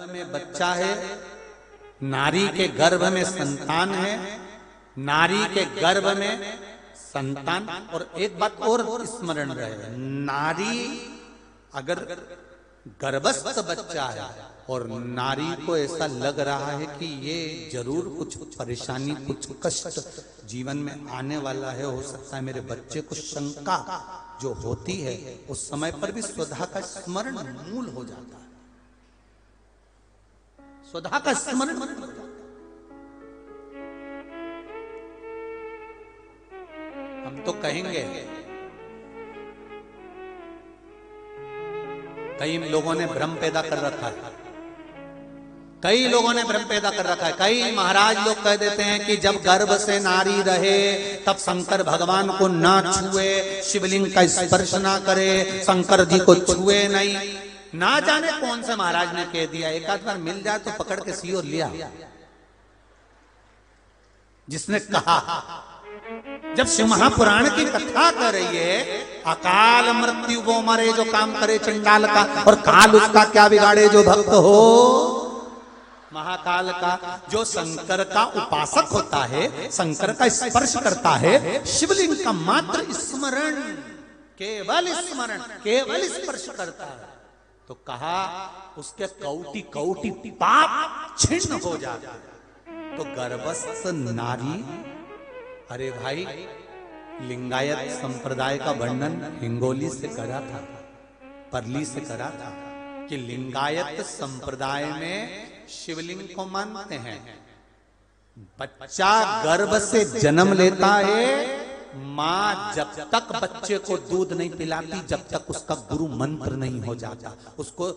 में बच्चा है, नारी के गर्भ में संतान है, नारी के गर्भ में संतान। और एक बात और स्मरण रहे, नारी अगर गर्भस्थ बच्चा है और नारी को ऐसा लग रहा है कि ये जरूर कुछ परेशानी, कुछ कष्ट जीवन में आने वाला है, हो सकता है मेरे बच्चे को शंका जो होती है, उस समय पर भी स्वधा का स्मरण मूल हो जाता है। स्वधा का स्मरण मूल हो जाता है। हम तो कहेंगे, कई लोगों ने भ्रम पैदा कर रखा है, कई लोगों ने भ्रम पैदा कर रखा है। कई महाराज लोग कह देते हैं कि जब गर्भ से नारी रहे तब शंकर भगवान को ना छुए, शिवलिंग का स्पर्श ना करे, शंकर जी को छुए नहीं। ना जाने कौन से महाराज ने कह दिया, एक आध बार मिल जाए तो पकड़ के सी और लिया। जिसने कहा, जब शिव महापुराण की कथा कर रही है, अकाल मृत्यु वो मरे जो काम करे चंडाल का, और काल उसका क्या बिगाड़े जो भक्त हो महाकाल का। जो शंकर का उपासक होता है, शंकर का स्पर्श करता है, शिवलिंग का मात्र स्मरण, केवल स्मरण, केवल स्पर्श करता है, तो कहा उसके कौटि कौटि पाप छिन्न हो जाता है। तो गर्भस्थ नारी, अरे भाई, लिंगायत संप्रदाय का वर्णन हिंगोली से करा था, परली से करा था, कि लिंगायत संप्रदाय में शिवलिंग को मानते हैं। बच्चा गर्भ से जन्म लेता है, मां जब तक बच्चे को दूध नहीं पिलाती, जब तक उसका गुरु मंत्र नहीं हो जाता। उसको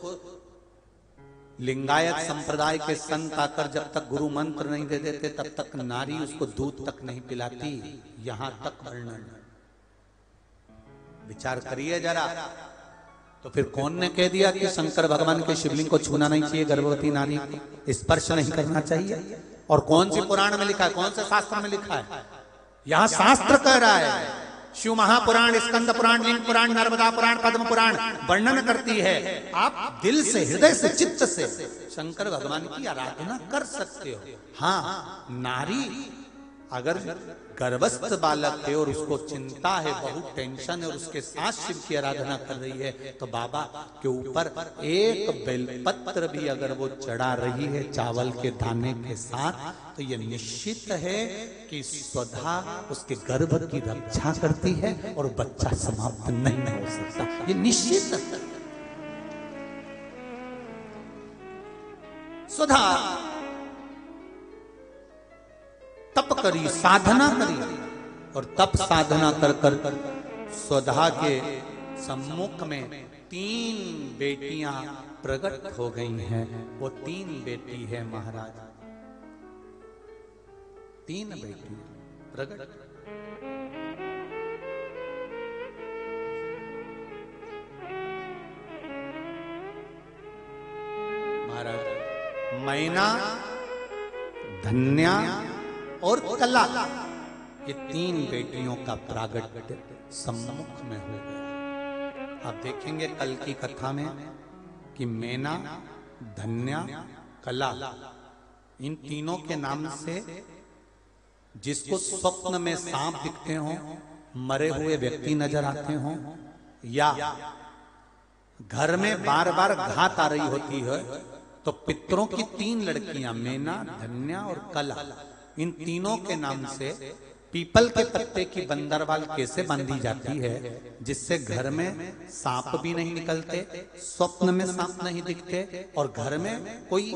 लिंगायत संप्रदाय के संत आकर जब तक गुरु मंत्र नहीं दे देते, तब तक नारी उसको दूध तक नहीं पिलाती। यहां तक वर्णन, विचार करिए जरा। तो फिर कौन ने कह दिया कि शंकर भगवान के शिवलिंग को छूना नहीं चाहिए, गर्भवती नारी को स्पर्श नहीं करना चाहिए? और कौन सी पुराण में लिखा है, कौन से शास्त्र में लिखा है? यहां शास्त्र कह रहा है, शिव महापुराण, स्कंद पुराण, लिंग पुराण, नर्मदा पुराण, पद्म पुराण वर्णन करती है। आप दिल से, हृदय से, चित्त से शंकर भगवान की आराधना कर सकते हो। हाँ, नारी अगर गर्भस्थ बालक है और उसको चिंता है, बहुत टेंशन है, और उसके साथ शिव की आराधना कर रही है, तो बाबा के ऊपर एक बेलपत्र भी अगर वो चढ़ा रही है चावल के दाने के साथ, तो ये निश्चित है कि स्वधा उसके गर्भ की रक्षा करती है और बच्चा समाप्त नहीं हो सकता। ये निश्चित है। स्वधा तप करी, साधना करी, और तप साधना कर कर स्वधा के सम्मुख में 3 बेटियां प्रकट हो गई हैं। वो 3 बेटी है महाराज, 3 बेटी प्रकट। महाराज, मैना, धन्या और कला, ये 3 बेटियों का प्रागट्य सम्मुख में हो गया। आप देखेंगे कल की कथा में कि मैना, धन्या, कला, इन तीनों के नाम से जिसको स्वप्न में सांप दिखते हो, मरे हुए व्यक्ति नजर आते हो, या घर में बार बार घात आ रही होती है, तो पितरों की 3 लड़कियां, मैना, धन्या और कला, इन तीनों के नाम से पीपल के पत्ते की बंदरवाल कैसे बांधी जाती है, जिससे घर में सांप भी नहीं निकलते, स्वप्न में सांप नहीं दिखते, और घर में कोई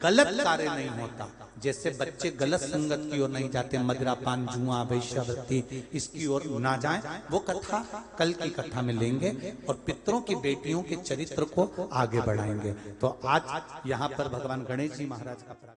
गलत कार्य नहीं होता। जैसे बच्चे गलत संगत की ओर नहीं जाते, मदिरापान, जुआ, वैश्यावृत्ति, इसकी ओर ना जाएं, वो कथा कल की कथा में लेंगे और पितरों की बेटियों के चरित्र को आगे बढ़ाएंगे। तो आज यहाँ पर भगवान गणेश जी महाराज का